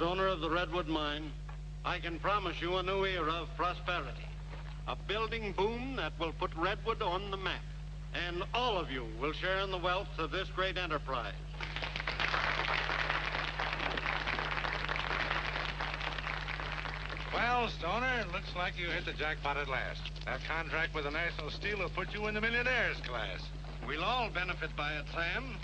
As owner of the Redwood Mine, I can promise you a new era of prosperity. A building boom that will put Redwood on the map. And all of you will share in the wealth of this great enterprise. Well, Stoner, it looks like you hit the jackpot at last. That contract with the National Steel will put you in the millionaires class. We'll all benefit by it, Sam.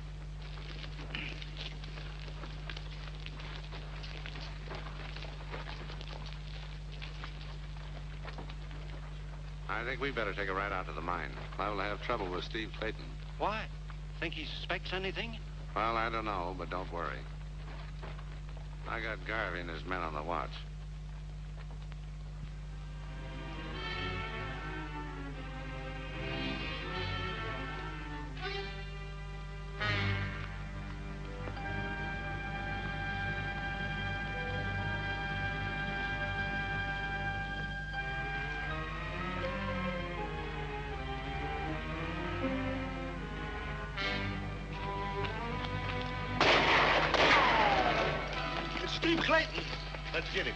I think we better take a ride out to the mine. I'll have trouble with Steve Clayton. Why? Think he suspects anything? Well, I don't know, but don't worry. I got Garvey and his men on the watch. Steve Clayton. Let's get him.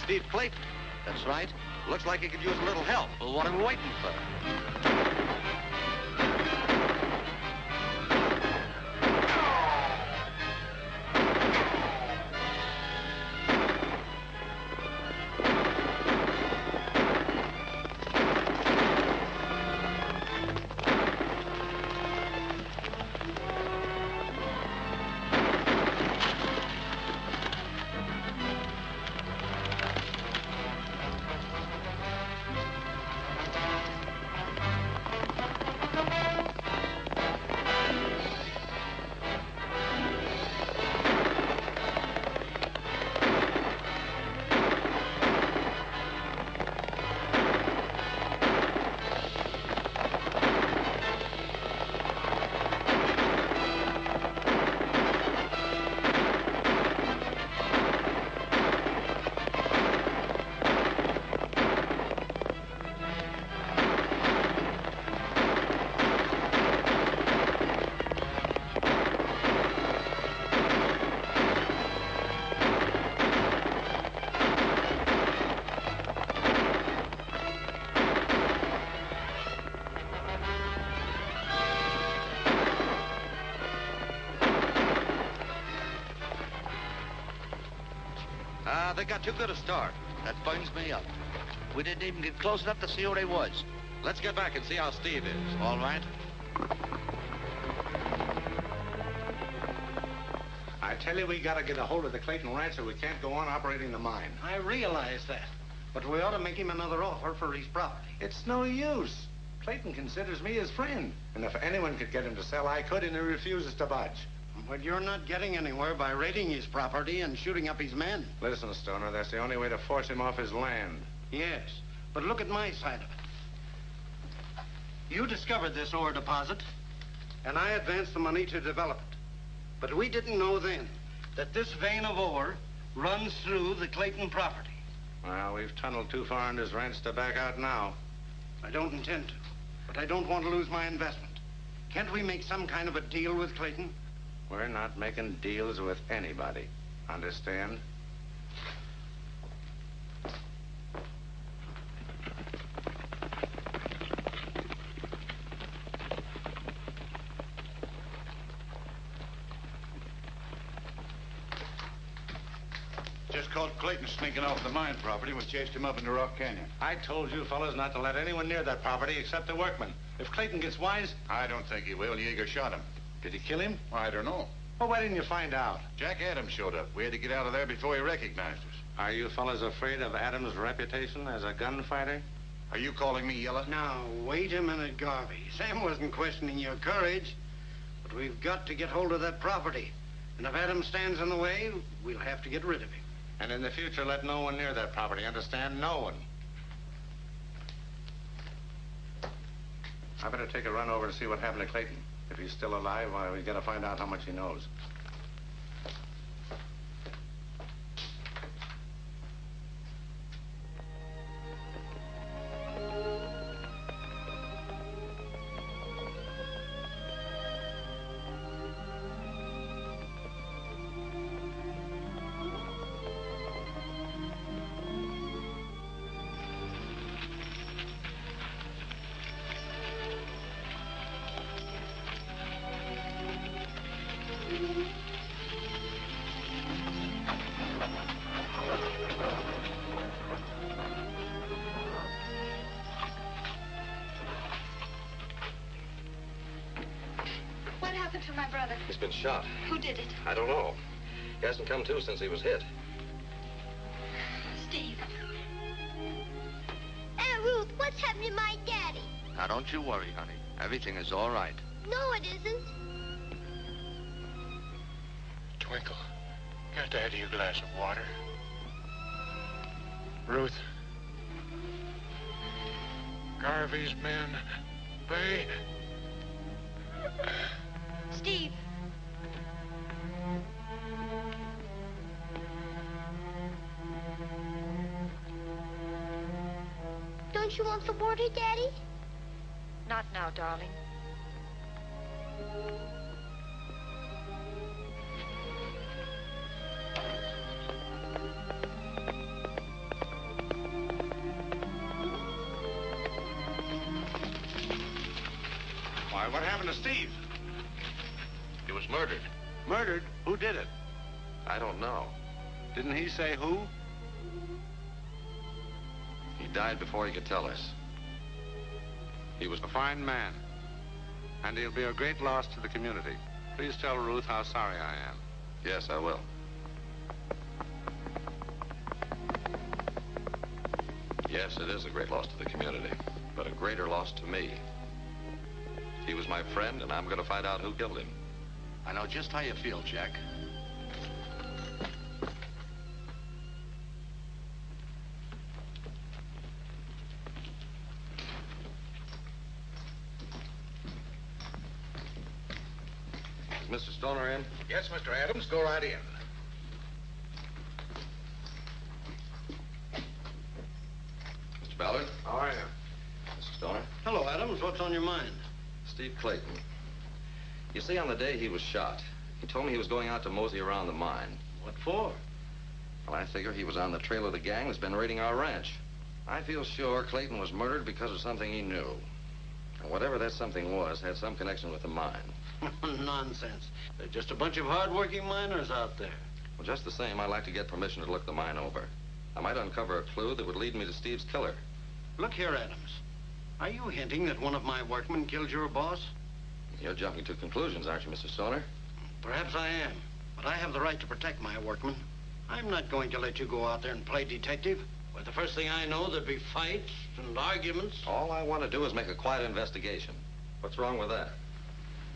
Steve Clayton. That's right. Looks like he could use a little help. Well, what are we waiting for? They got too good a start. That burns me up. We didn't even get close enough to see who they was. Let's get back and see how Steve is. All right. I tell you, we gotta get a hold of the Clayton Ranch or we can't go on operating the mine. I realize that. But we ought to make him another offer for his property. It's no use. Clayton considers me his friend. And if anyone could get him to sell, I could, and he refuses to budge. But you're not getting anywhere by raiding his property and shooting up his men. Listen, Stoner, that's the only way to force him off his land. Yes, but look at my side of it. You discovered this ore deposit, and I advanced the money to develop it. But we didn't know then that this vein of ore runs through the Clayton property. Well, we've tunneled too far into his ranch to back out now. I don't intend to, but I don't want to lose my investment. Can't we make some kind of a deal with Clayton? We're not making deals with anybody. Understand? Just caught Clayton sneaking off the mine property. We chased him up into Rock Canyon. I told you fellas not to let anyone near that property except the workmen. If Clayton gets wise... I don't think he will. Yeager shot him. Did he kill him? I don't know. Well, why didn't you find out? Jack Adams showed up. We had to get out of there before he recognized us. Are you fellas afraid of Adams' reputation as a gunfighter? Are you calling me yellow? Now, wait a minute, Garvey. Sam wasn't questioning your courage, but we've got to get hold of that property. And if Adams stands in the way, we'll have to get rid of him. And in the future, let no one near that property, understand? No one. I better take a run over and see what happened to Clayton. If he's still alive, why, we gotta find out how much he knows. What happened to my brother? He's been shot. Who did it? I don't know. He hasn't come to since he was hit. Steve. Aunt Ruth, what's happened to my daddy? Now, don't you worry, honey. Everything is all right. No, it isn't. Twinkle, get Daddy a glass of water. Ruth. Garvey's men, they... Steve. Don't you want the water, Daddy? Not now, darling. Why, what happened to Steve? He was murdered. Murdered? Who did it? I don't know. Didn't he say who? He died before he could tell us. He was a fine man, and he'll be a great loss to the community. Please tell Ruth how sorry I am. Yes, I will. Yes, it is a great loss to the community, but a greater loss to me. He was my friend, and I'm going to find out who killed him. I know just how you feel, Jack. Is Mr. Stoner in? Yes, Mr. Adams, go right in. Mr. Ballard? How are you? Mr. Stoner? Hello, Adams. What's on your mind? Steve Clayton. You see, on the day he was shot, he told me he was going out to mosey around the mine. What for? Well, I figure he was on the trail of the gang that's been raiding our ranch. I feel sure Clayton was murdered because of something he knew. And whatever that something was had some connection with the mine. Nonsense. They're just a bunch of hard-working miners out there. Well, just the same, I'd like to get permission to look the mine over. I might uncover a clue that would lead me to Steve's killer. Look here, Adams. Are you hinting that one of my workmen killed your boss? You're jumping to conclusions, aren't you, Mr. Stoner? Perhaps I am, but I have the right to protect my workmen. I'm not going to let you go out there and play detective. Well, the first thing I know, there'd be fights and arguments. All I want to do is make a quiet investigation. What's wrong with that?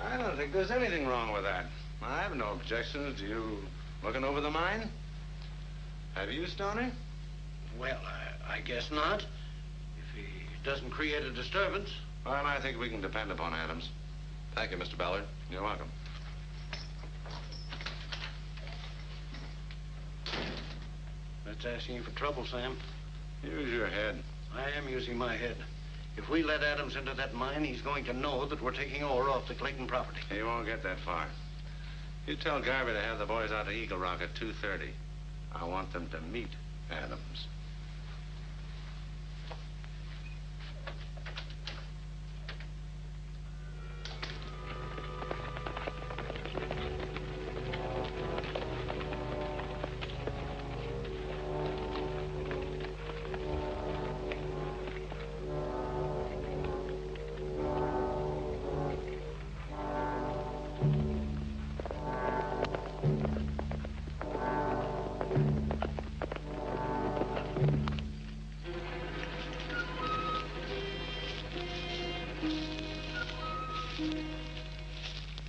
I don't think there's anything wrong with that. I have no objections to you looking over the mine. Have you, Stoney? Well, I guess not. If he doesn't create a disturbance. Well, I think we can depend upon Adams. Thank you, Mr. Ballard. You're welcome. That's asking you for trouble, Sam. Use your head. I am using my head. If we let Adams into that mine, he's going to know that we're taking ore off the Clayton property. He won't get that far. You tell Garvey to have the boys out to Eagle Rock at 2:30. I want them to meet Adams.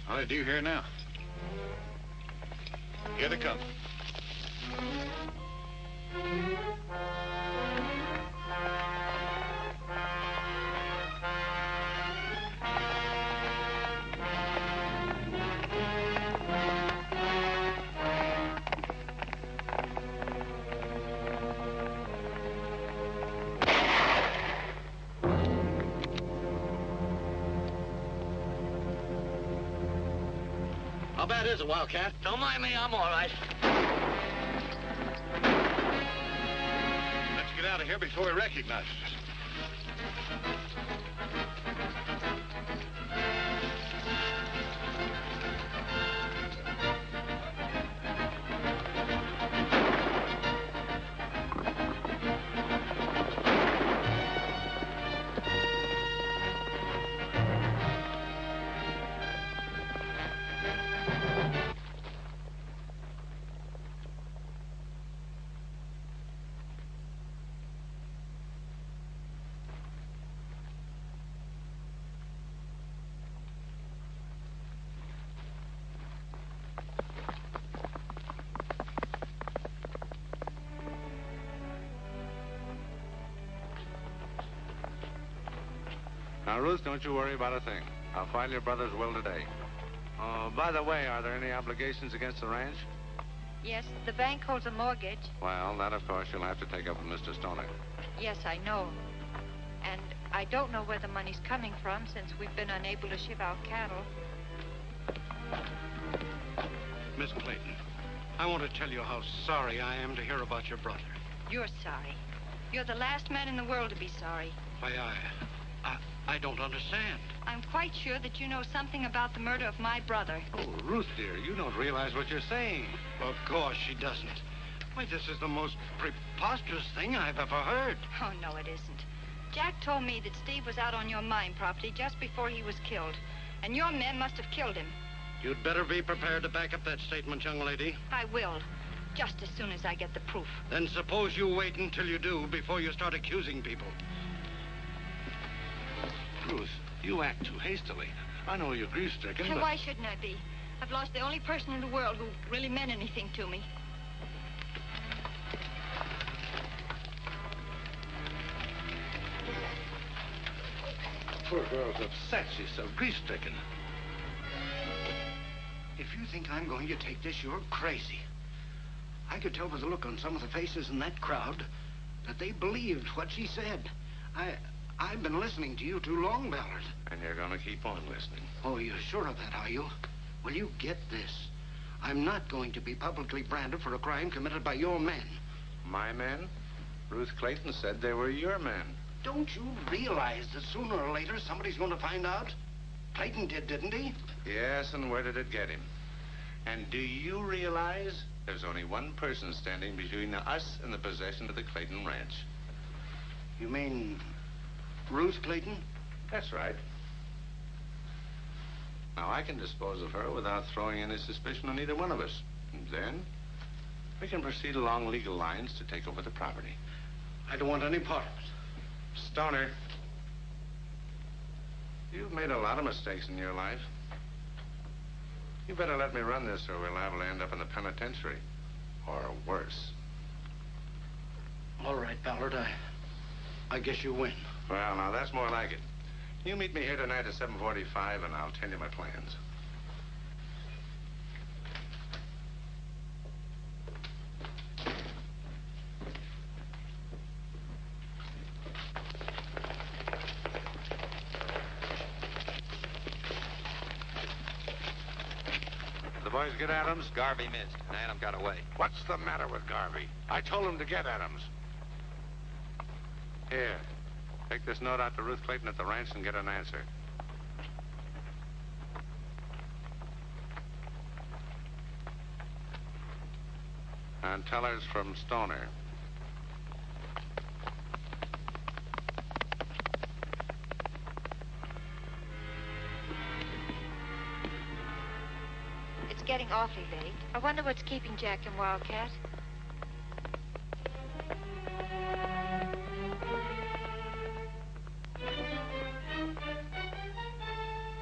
How do you hear now? Here they come. How bad is it, Wildcat? Don't mind me, I'm all right. Let's get out of here before he recognizes us. Now, Ruth, don't you worry about a thing. I'll file your brother's will today. By the way, are there any obligations against the ranch? Yes, the bank holds a mortgage. Well, that, of course, you'll have to take up with Mr. Stoney. Yes, I know. And I don't know where the money's coming from since we've been unable to ship out cattle. Miss Clayton, I want to tell you how sorry I am to hear about your brother. You're sorry. You're the last man in the world to be sorry. Why, I don't understand. I'm quite sure that you know something about the murder of my brother. Oh, Ruth, dear, you don't realize what you're saying. Of course she doesn't. Why, this is the most preposterous thing I've ever heard. Oh, no, it isn't. Jack told me that Steve was out on your mine property just before he was killed. And your men must have killed him. You'd better be prepared to back up that statement, young lady. I will. Just as soon as I get the proof. Then suppose you wait until you do before you start accusing people. Ruth, you act too hastily. I know you're grief-stricken, And but... why shouldn't I be? I've lost the only person in the world who really meant anything to me. Poor girl's upset. She's so grief-stricken. If you think I'm going to take this, you're crazy. I could tell by the look on some of the faces in that crowd that they believed what she said. I've been listening to you too long, Ballard. And you're going to keep on listening. Oh, you're sure of that, are you? Well, you get this. I'm not going to be publicly branded for a crime committed by your men. My men? Ruth Clayton said they were your men. Don't you realize that sooner or later somebody's going to find out? Clayton did, didn't he? Yes, and where did it get him? And do you realize there's only one person standing between us and the possession of the Clayton ranch? You mean Ruth Clayton? That's right. Now, I can dispose of her without throwing any suspicion on either one of us. And then we can proceed along legal lines to take over the property. I don't want any part of it. Stoner, you've made a lot of mistakes in your life. You better let me run this or we're liable to end up in the penitentiary. Or worse. All right, Ballard, I guess you win. Well, now, that's more like it. You meet me here tonight at 7:45, and I'll tell you my plans. The boys get Adams? Garvey missed, and Adam got away. What's the matter with Garvey? I told him to get Adams. Here, take this note out to Ruth Clayton at the ranch and get an answer. And tell her it's from Stoner. It's getting awfully late. I wonder what's keeping Jack and Wildcat.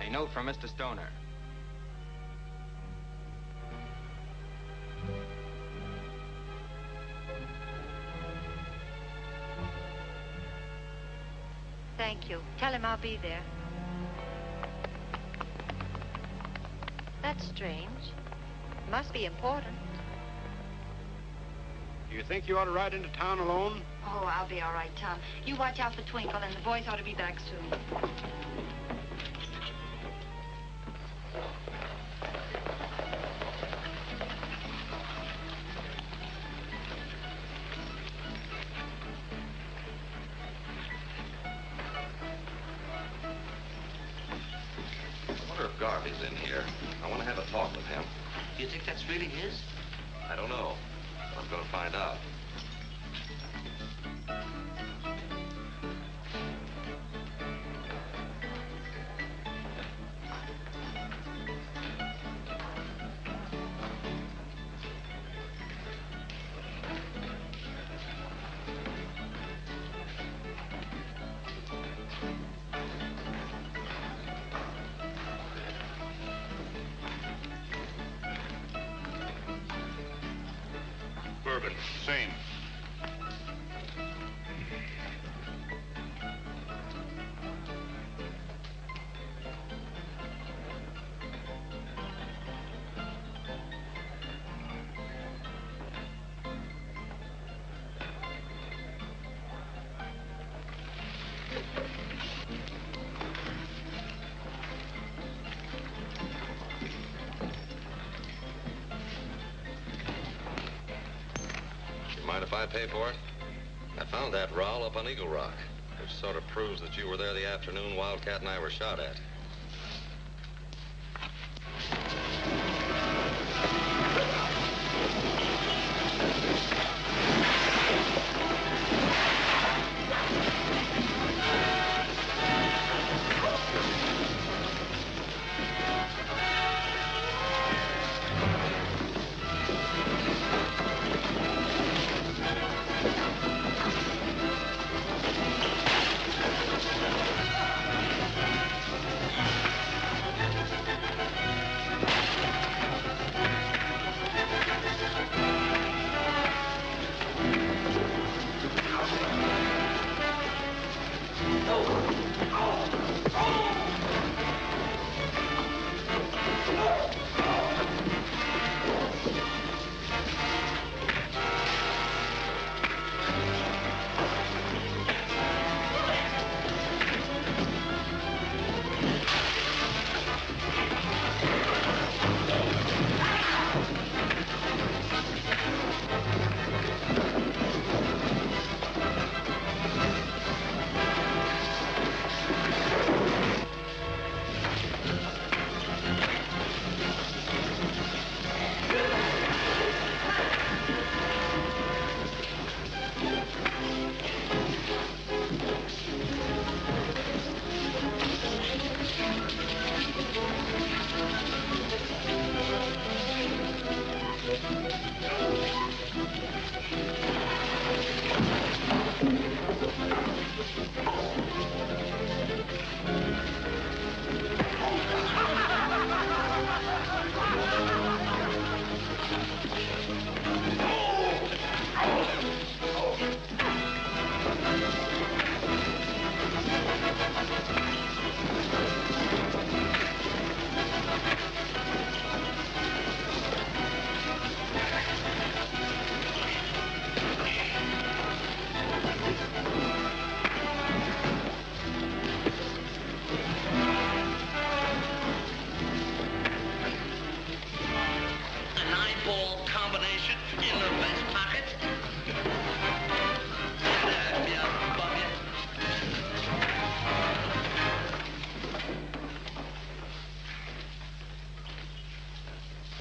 A note from Mr. Stoner. Thank you. Tell him I'll be there. That's strange. Must be important. Do you think you ought to ride into town alone? Oh, I'll be all right, Tom. You watch out for Twinkle, and the boys ought to be back soon. I wonder if Garvey's in here. I want to have a talk with him. Do you think that's really his? I don't know. I'm going to find out. Bourbon, same. Mind if I pay for it? I found that rowel up on Eagle Rock, which sort of proves that you were there the afternoon Wildcat and I were shot at.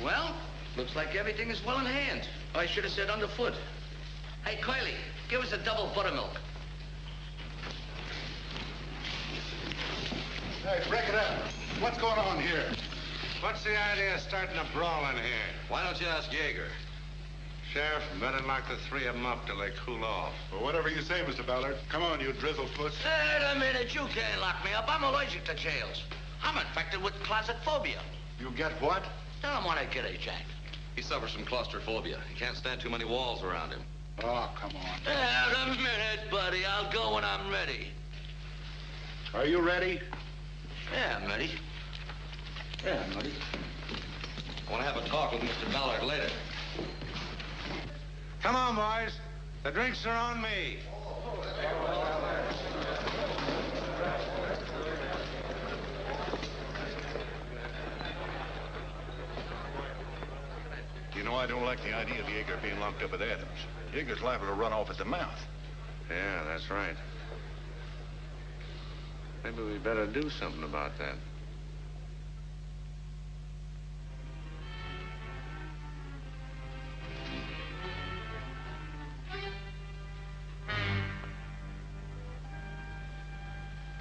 Well, looks like everything is well in hand. I should have said underfoot. Hey, Curly, give us a double buttermilk. Hey, break it up. What's going on here? What's the idea of starting a brawl in here? Why don't you ask Jaeger? Sheriff, better lock the three of them up till they cool off. Well, whatever you say, Mr. Ballard. Come on, you drizzle puss. Wait a minute, you can't lock me up. I'm allergic to jails. I'm infected with closet phobia. You get what? Tell him what I get, Jack. He suffers from claustrophobia. He can't stand too many walls around him. Oh, come on. Wait a minute, buddy. I'll go when I'm ready. Are you ready? Yeah, I'm ready. Yeah, I'm ready. I want to have a talk with Mr. Ballard later. Come on, boys. The drinks are on me. You know, I don't like the idea of Jaeger being locked up with Adams. Jaeger's liable to run off at the mouth. Yeah, that's right. Maybe we better do something about that.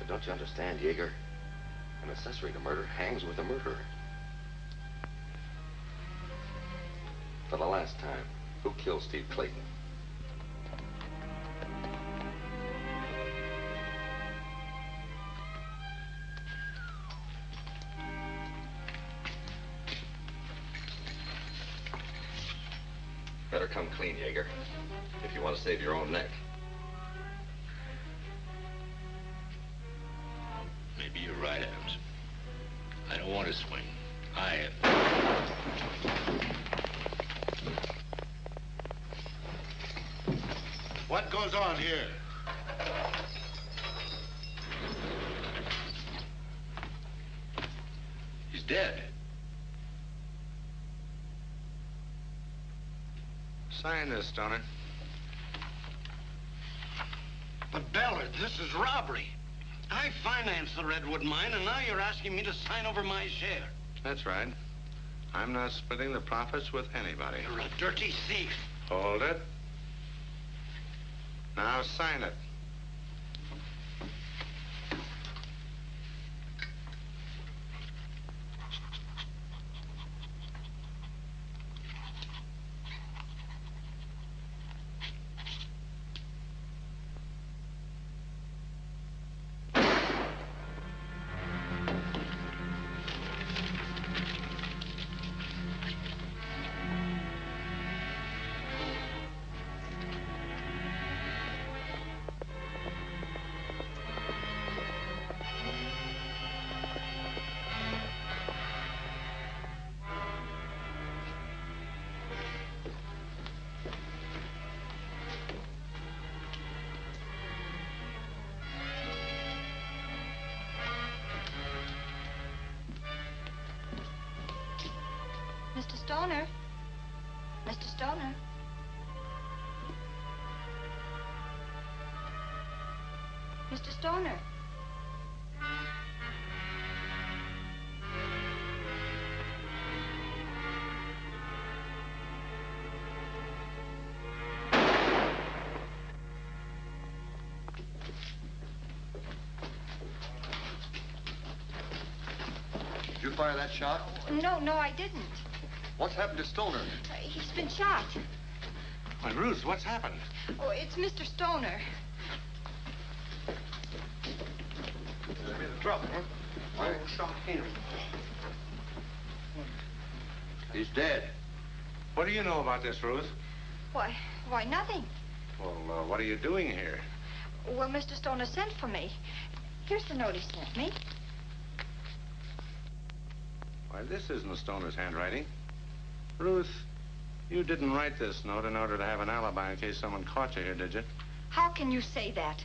But don't you understand, Jaeger? An accessory to murder hangs with the murderer. For the last time, who killed Steve Clayton? Better come clean, Jaeger, if you want to save your own neck. Maybe you're right, Adams. I don't want to swing. What goes on here? He's dead. Sign this, Stoner. But, Ballard, this is robbery. I financed the Redwood mine, and now you're asking me to sign over my share. That's right. I'm not splitting the profits with anybody. You're a dirty thief. Hold it. Now sign it. Mr. Stoner? Mr. Stoner? Mr. Stoner? Did you fire that shot? No, I didn't. What's happened to Stoner? He's been shot. Why, Ruth, what's happened? Oh, it's Mr. Stoner. Trouble, huh? I shot him. He's dead. What do you know about this, Ruth? Why, nothing. Well, what are you doing here? Well, Mr. Stoner sent for me. Here's the note he sent me. Why, this isn't Stoner's handwriting. Ruth, you didn't write this note in order to have an alibi in case someone caught you here, did you? How can you say that?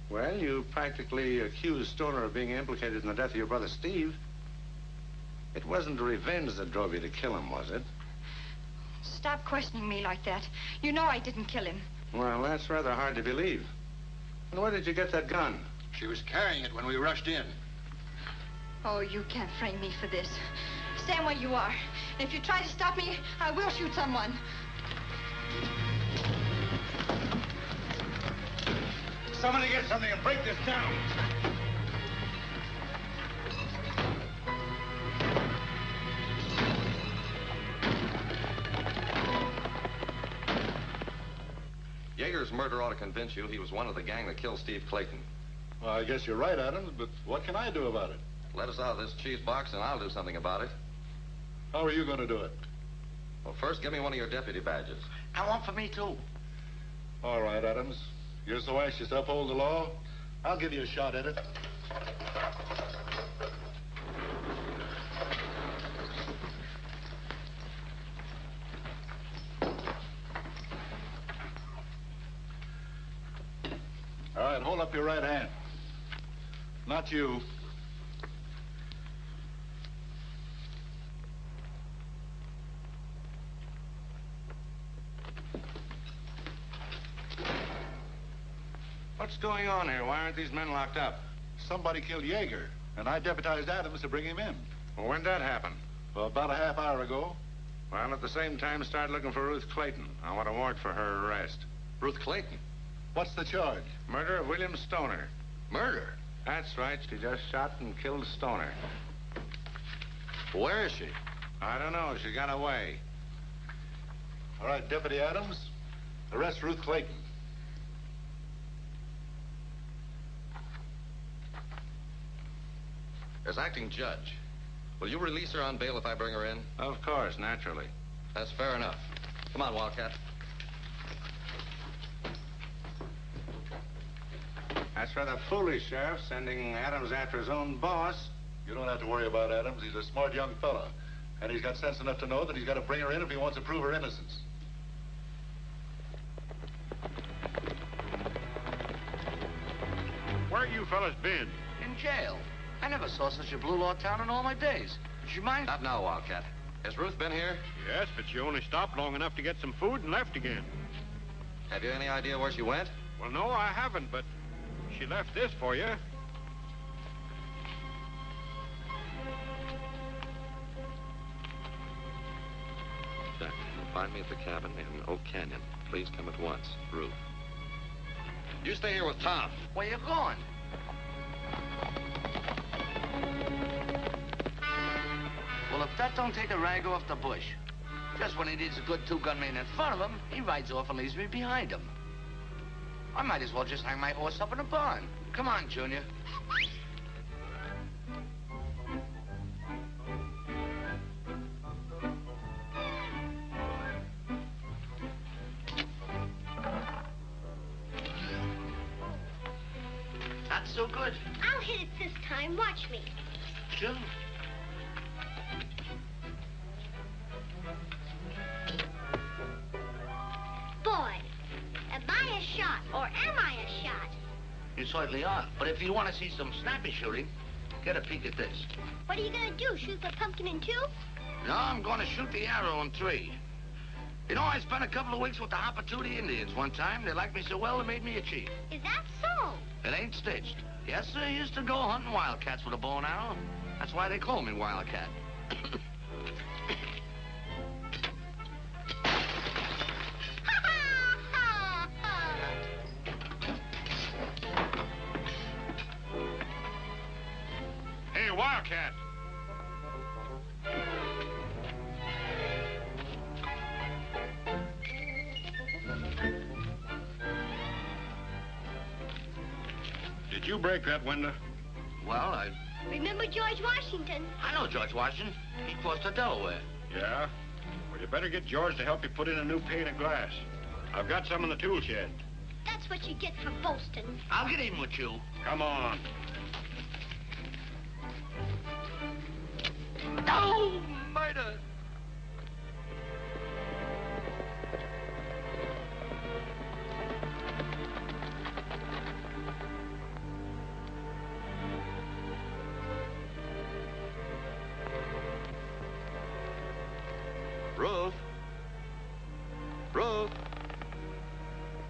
Well, you practically accused Stoner of being implicated in the death of your brother Steve. It wasn't revenge that drove you to kill him, was it? Stop questioning me like that. You know I didn't kill him. Well, that's rather hard to believe. And where did you get that gun? She was carrying it when we rushed in. Oh, you can't frame me for this. Stand where you are. And if you try to stop me, I will shoot someone. Somebody get something and break this down. Yeager's murder ought to convince you he was one of the gang that killed Steve Clayton. Well, I guess you're right, Adams, but what can I do about it? Let us out of this cheese box and I'll do something about it. How are you going to do it? Well, first, give me one of your deputy badges. I want for me, too. All right, Adams. You're so anxious to uphold the law, I'll give you a shot at it. All right, hold up your right hand. Not you. What's going on here? Why aren't these men locked up? Somebody killed Yeager, and I deputized Adams to bring him in. Well, when'd that happen? Well, about a half hour ago. Well, at the same time, start looking for Ruth Clayton. I want a warrant for her arrest. Ruth Clayton? What's the charge? Murder of William Stoner. Murder? That's right. She just shot and killed Stoner. Where is she? I don't know. She got away. All right, Deputy Adams, arrest Ruth Clayton. As acting judge, will you release her on bail if I bring her in? Of course, naturally. That's fair enough. Come on, Wildcat. That's rather foolish, Sheriff, sending Adams after his own boss. You don't have to worry about Adams. He's a smart young fella. And he's got sense enough to know that he's got to bring her in if he wants to prove her innocence. Where you fellas been? In jail. I never saw such a blue law town in all my days. Would you mind? Not now, Wildcat. Has Ruth been here? Yes, but she only stopped long enough to get some food and left again. Have you any idea where she went? Well, no, I haven't, but she left this for you. Jack, find me at the cabin in Oak Canyon. Please come at once. Ruth. You stay here with Tom. Where you going? Well, if that don't take a rag off the bush. Just when he needs a good two-gun man in front of him, he rides off and leaves me behind him. I might as well just hang my horse up in a barn. Come on, Junior. Not so good. I'll hit it this time. Watch me. Sure. Boy, am I a shot or am I a shot? You certainly are. But if you want to see some snappy shooting, get a peek at this. What are you going to do, shoot the pumpkin in two? No, I'm going to shoot the arrow in three. You know, I spent a couple of weeks with the Hopatootie Indians one time. They liked me so well, they made me a chief. Is that so? It ain't stitched. Yes, sir, I used to go hunting wildcats with a bow and arrow. That's why they call me Wildcat. Hey, Wildcat. Did you break that window? Well, Remember George Washington? I know George Washington. He crossed the Delaware. Yeah? Well, you better get George to help you put in a new pane of glass. I've got some in the tool shed. That's what you get for boasting. I'll get even with you. Come on. No! Murder! Ruth? Ruth?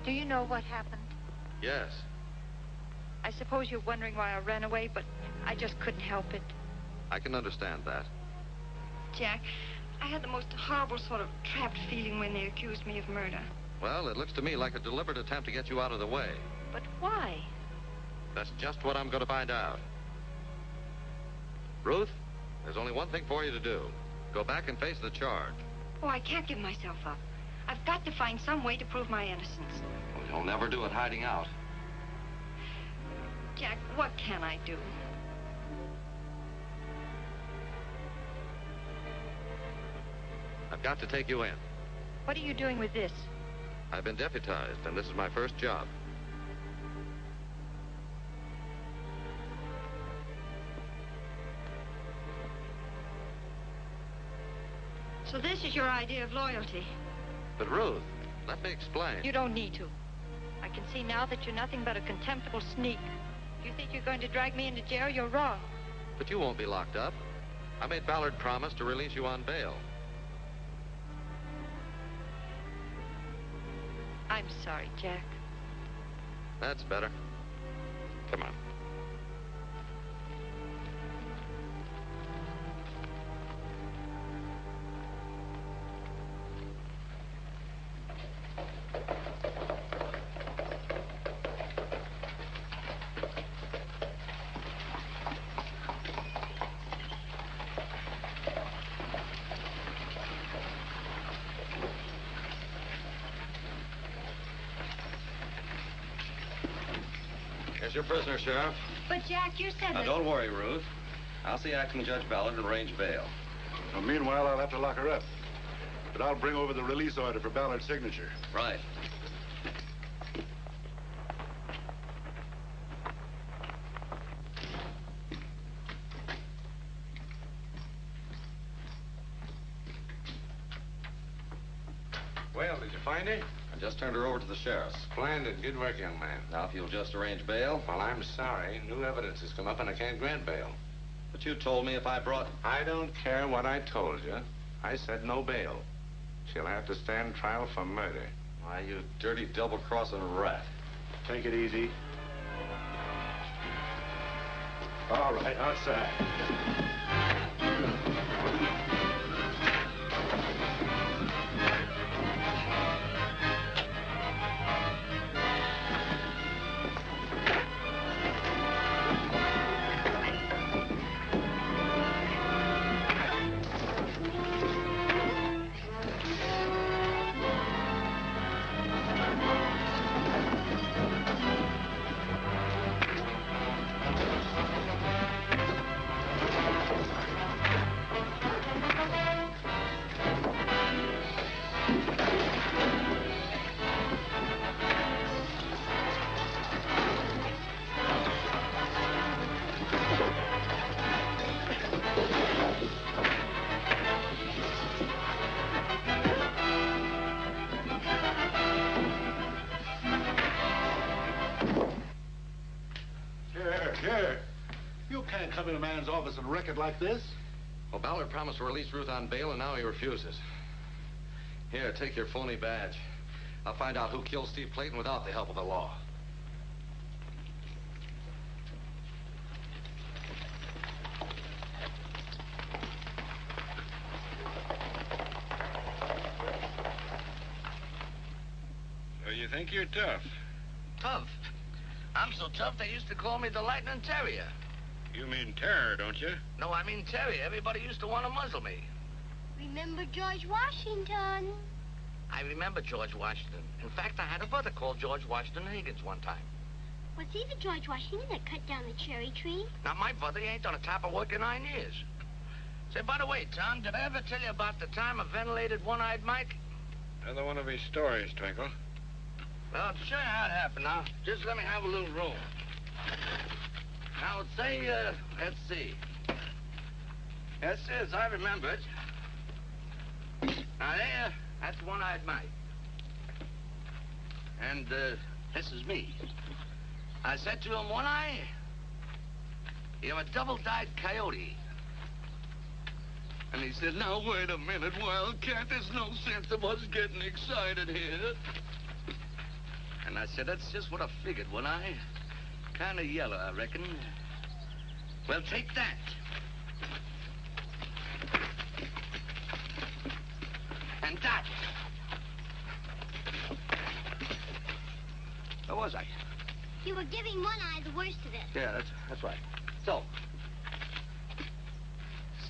Do you know what happened? Yes. I suppose you're wondering why I ran away, but I just couldn't help it. I can understand that. Jack, I had the most horrible sort of trapped feeling when they accused me of murder. Well, it looks to me like a deliberate attempt to get you out of the way. But why? That's just what I'm going to find out. Ruth, there's only one thing for you to do. Go back and face the charge. Oh, I can't give myself up. I've got to find some way to prove my innocence. Well, you'll never do it hiding out. Jack, what can I do? I've got to take you in. What are you doing with this? I've been deputized, and this is my first job. So this is your idea of loyalty. But Ruth, let me explain. You don't need to. I can see now that you're nothing but a contemptible sneak. If you think you're going to drag me into jail, you're wrong. But you won't be locked up. I made Ballard promise to release you on bail. I'm sorry, Jack. That's better. Come on. Here's your prisoner, Sheriff. But, Jack, you said Now, that... don't worry, Ruth. I'll see Acting Judge Ballard and arrange bail. Well, meanwhile, I'll have to lock her up. But I'll bring over the release order for Ballard's signature. Right. Well, did you find her? I just turned her over to the sheriff. Splendid. Good work, young man. Now, if you'll just arrange bail. Well, I'm sorry. New evidence has come up and I can't grant bail. But you told me if I brought... I don't care what I told you. I said no bail. She'll have to stand trial for murder. Why, you dirty double-crossing rat. Take it easy. All right, outside. Here. You can't come in a man's office and wreck it like this. Well, Ballard promised to release Ruth on bail, and now he refuses. Here, take your phony badge. I'll find out who killed Steve Clayton without the help of the law. So you think you're tough? Tough? I'm so tough they used to call me the Lightning Terrier. You mean terror, don't you? No, I mean Terrier. Everybody used to want to muzzle me. Remember George Washington? I remember George Washington. In fact, I had a brother called George Washington Higgins one time. Was he the George Washington that cut down the cherry tree? Not my brother. He ain't done a clap of work in 9 years. Say, by the way, Tom, did I ever tell you about the time I ventilated One-Eyed Mike? Another one of his stories, Twinkle. Well, to show you how it happened now, just let me have a little room. Now, say, let's see. Yes, yes, I remember it. Now, there, that's One-Eyed Mike. And, this is me. I said to him, One-Eye, you're a double-dyed coyote. And he said, now, wait a minute, Wildcat. There's no sense of us getting excited here. And I said, that's just what I figured, One-Eye. Kind of yellow, I reckon. Well, take that. And that. Where was I? You were giving One-Eye the worst of it. Yeah, that's right. So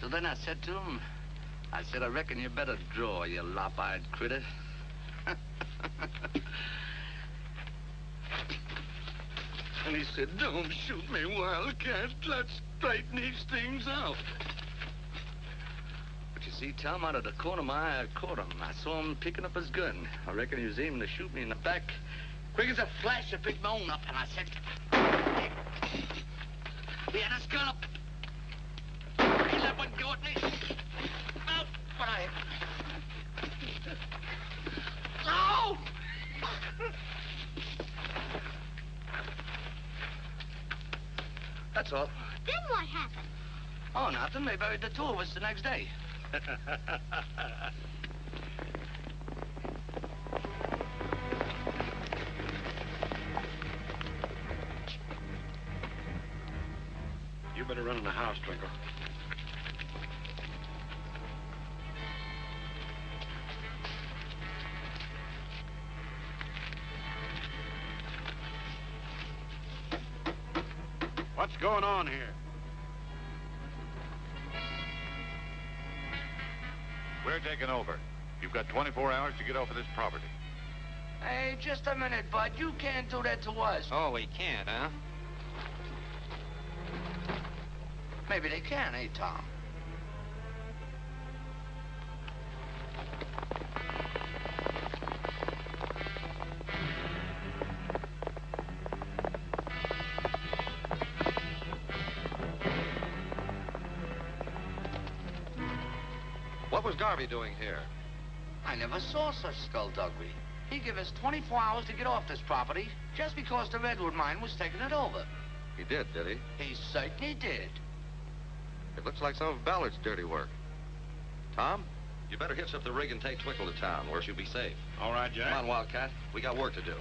then I said to him, I reckon you better draw, you lop-eyed critter. And he said, don't shoot me, Wildcat. Let's straighten these things out. But you see, Tom, out of the corner of my eye, I caught him. I saw him picking up his gun. I reckon he was aiming to shoot me in the back. Quick as a flash, I picked my own up, and I said, yeah, this gun up. He let one go at me. Oh, but I... Oh! That's all. Then what happened? Oh, nothing. They buried the two of us the next day. You better run in the house, Twinkle. What's going on here? We're taking over. You've got 24 hours to get off of this property. Hey, just a minute, Bud. You can't do that to us. Oh, we can't, huh? Maybe they can, eh, Tom? What was Garvey doing here? I never saw such skullduggery. He gave us 24 hours to get off this property just because the Redwood mine was taking it over. He did he? He certainly did. It looks like some of Ballard's dirty work. Tom, you better hitch up the rig and take Twinkle to town where she'll be safe. All right, Jack. Come on, Wildcat. We got work to do.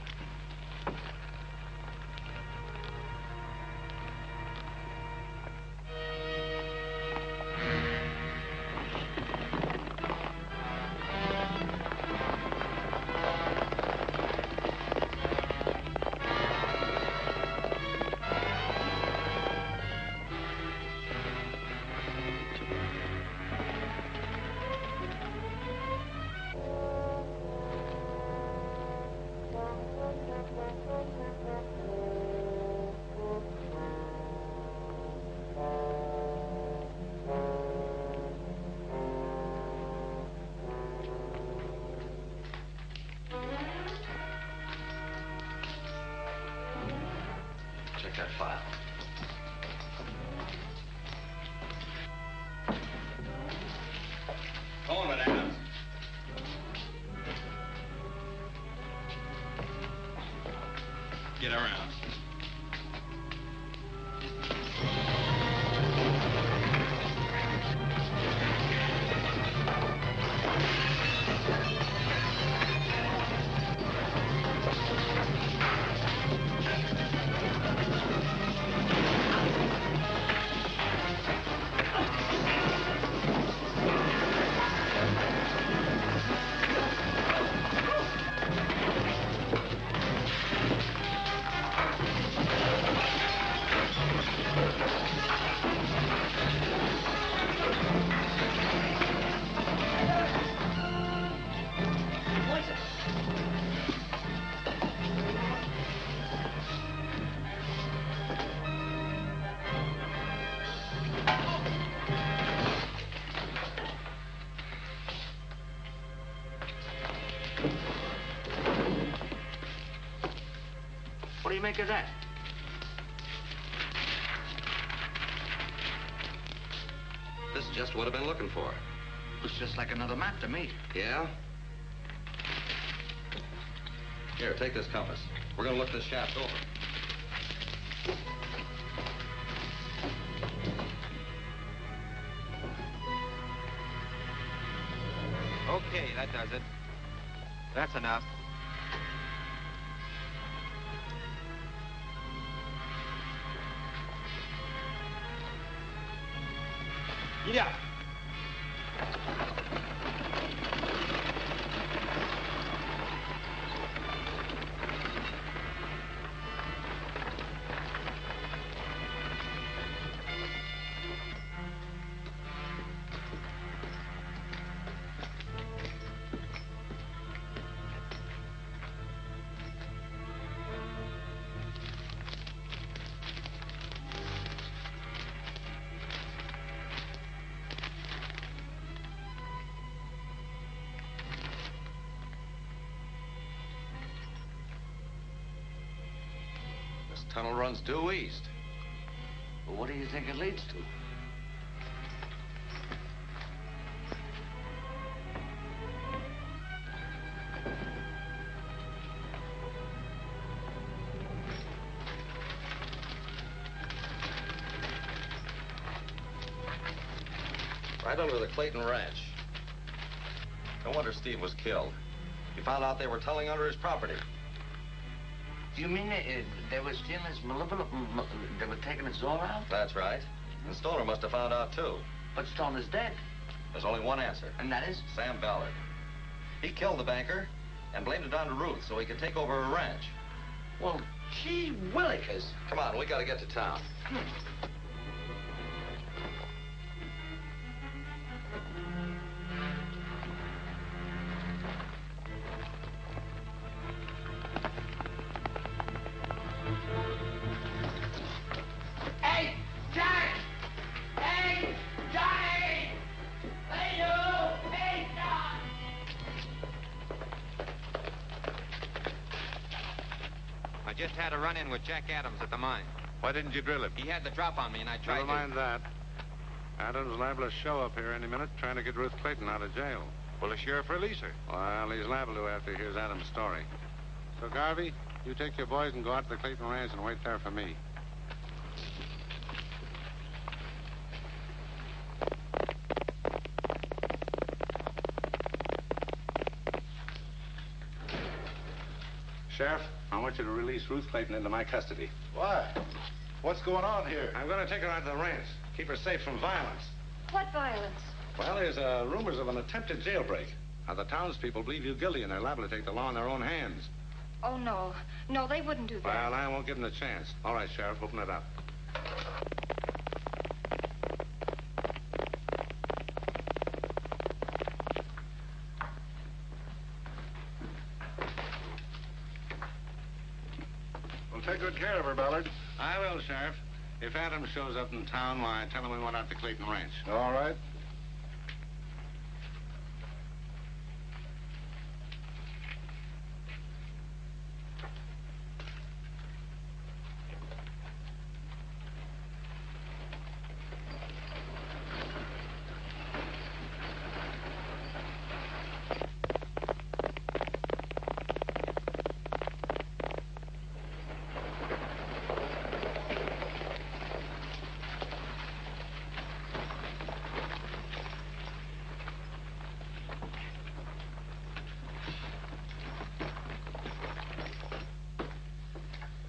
Check that file. Go on, Adams. Get around. do you make of that? This is just what I've been looking for. Looks just like another map to me. Yeah? Here, take this compass. We're gonna look this shaft over. Okay, that does it. That's enough. Yeah. This tunnel runs due east. Well, what do you think it leads to? Right under the Clayton Ranch. No wonder Steve was killed. He found out they were tunneling under his property. You mean they were stealing his they were taking his ore out? That's right. And Stoner must have found out, too. But Stoner's dead. There's only one answer. And that is? Sam Ballard. He killed the banker and blamed it on to Ruth so he could take over her ranch. Well, gee willikers. Come on, we gotta get to town. Hey, Jack! Hey, Johnny! Hey, you! Hey, John! I just had a run-in with Jack Adams at the mine. Why didn't you drill him? He had the drop on me, and I tried Never mind that. Adams is liable to show up here any minute trying to get Ruth Clayton out of jail. Will the sheriff release her? Well, he's liable to after he hears Adams' story. So, Garvey, you take your boys and go out to the Clayton Ranch and wait there for me. Sheriff, I want you to release Ruth Clayton into my custody. Why? What's going on here? I'm going to take her out to the ranch. Keep her safe from violence. What violence? Well, there's rumors of an attempted jailbreak. Now, the townspeople believe you guilty, and they're liable to take the law in their own hands. Oh, no. No, they wouldn't do that. Well, I won't give them the chance. All right, Sheriff, open it up. Well, take good care of her, Ballard. I will, Sheriff. If Adams shows up in town, why, tell him we went out to Clayton Ranch. All right.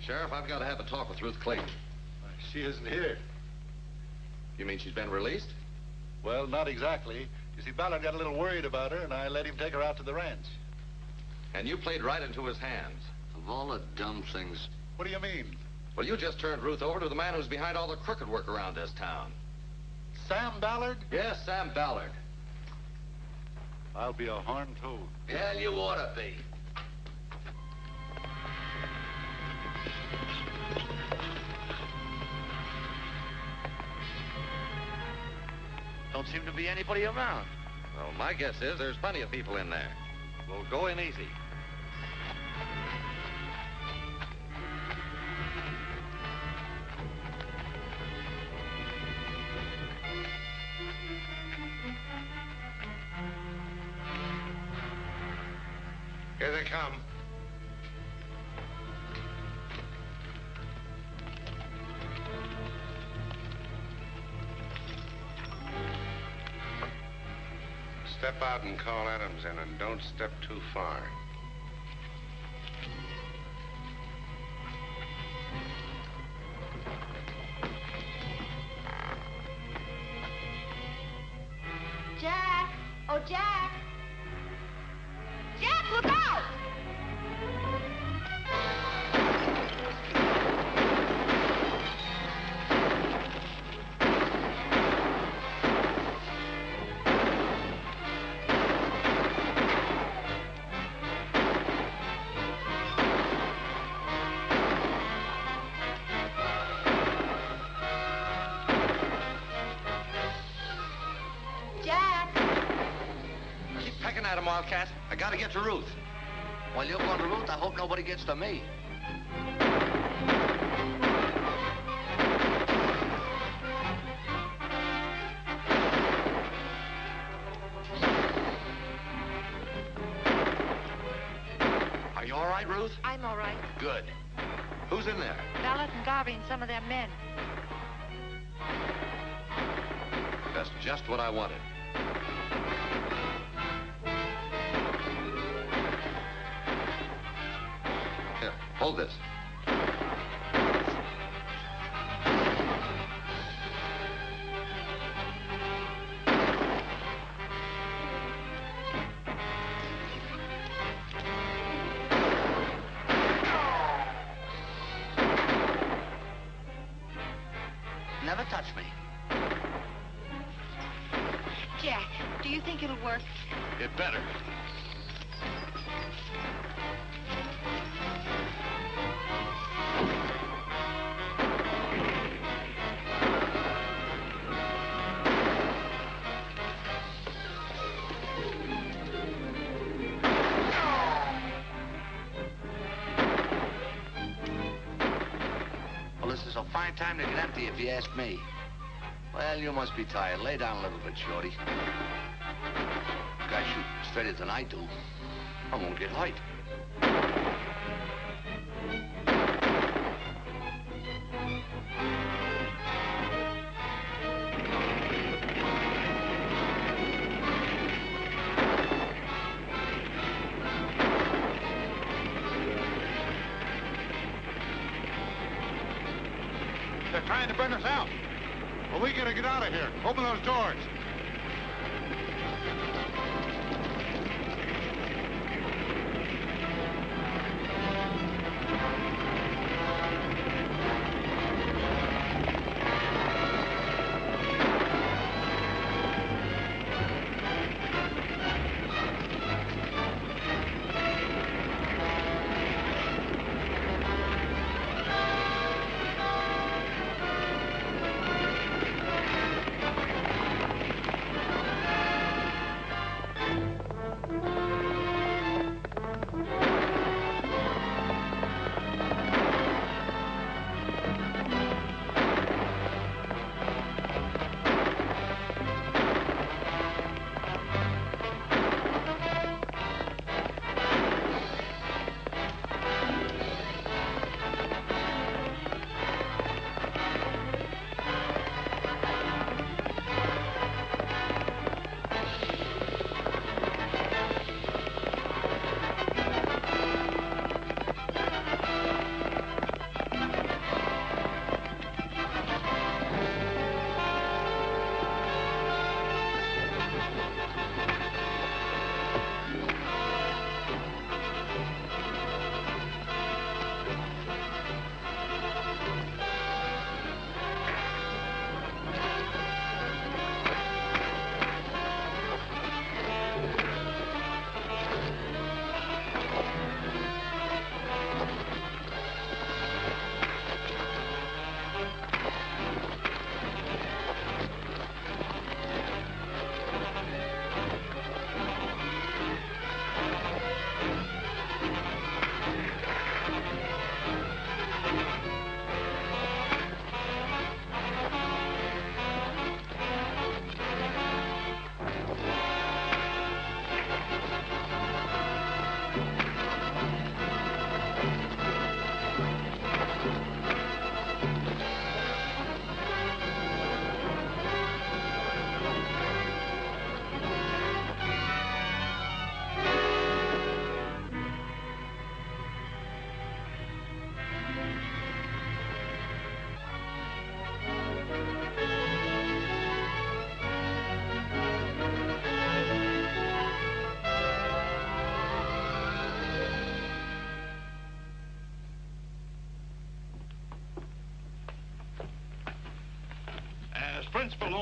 Sheriff, I've got to have a talk with Ruth Clayton. She isn't here. You mean she's been released? Well, not exactly. You see, Ballard got a little worried about her, and I let him take her out to the ranch. And you played right into his hands. Of all the dumb things. What do you mean? Well, you just turned Ruth over to the man who's behind all the crooked work around this town. Sam Ballard? Yes, Sam Ballard. I'll be a horned toad. Yeah, you ought to be. Don't seem to be anybody around. Well, my guess is there's plenty of people in there. We'll go in easy. Here they come. Step out and call Adams in, and don't step too far. Jack! Oh, Jack! Jack, look out! Jack! Keep pecking at him, Wildcat. I gotta get to Ruth. While you're going to Ruth, I hope nobody gets to me. Are you all right, Ruth? I'm all right. Good. Who's in there? Ballard and Garvey and some of their men. That's just what I wanted. Here, hold this. Never touch me. Jack, do you think it'll work? It better. Well, this is a fine time to get empty, if you ask me. Well, you must be tired. Lay down a little bit, Shorty. Guys shoot straighter than I do. I won't get height. They're trying to burn us out. Well, we gotta get out of here. Open those doors.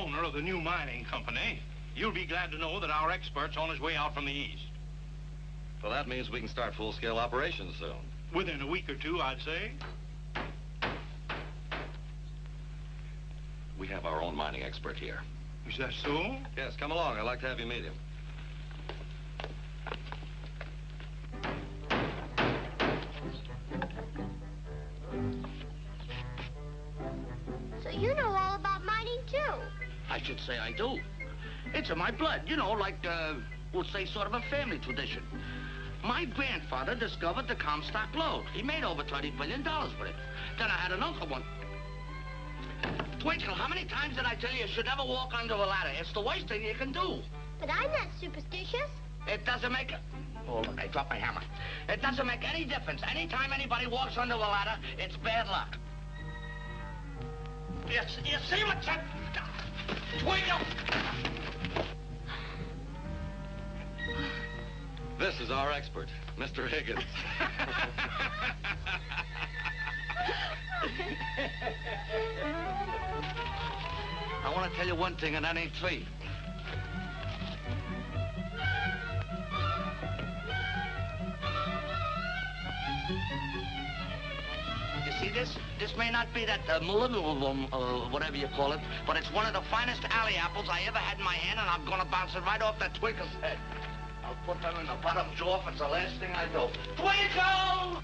owner of the new mining company, you'll be glad to know that our expert's on his way out from the east. Well, that means we can start full-scale operations soon. Within a week or two, I'd say. We have our own mining expert here. Is that so? Yes, come along. I'd like to have you meet him. So you know all about mining, too. I should say I do. It's in my blood, you know, like, we'll say sort of a family tradition. My grandfather discovered the Comstock lode. He made over $30 billion with it. Then I had an uncle one. Twinkle, how many times did I tell you should never walk under a ladder? It's the worst thing you can do. But I'm not superstitious. It doesn't make a... Oh, look, I dropped my hammer. It doesn't make any difference. Anytime anybody walks under a ladder, it's bad luck. You see what you... Twinkle! This is our expert, Mr. Higgins. I want to tell you one thing, and that ain't three. You see this? This may not be that molybdenum, whatever you call it, but it's one of the finest alley apples I ever had in my hand, and I'm going to bounce it right off that Twinkle's head. I'll put them in the bottom drawer if it's the last thing I do. Twinkle!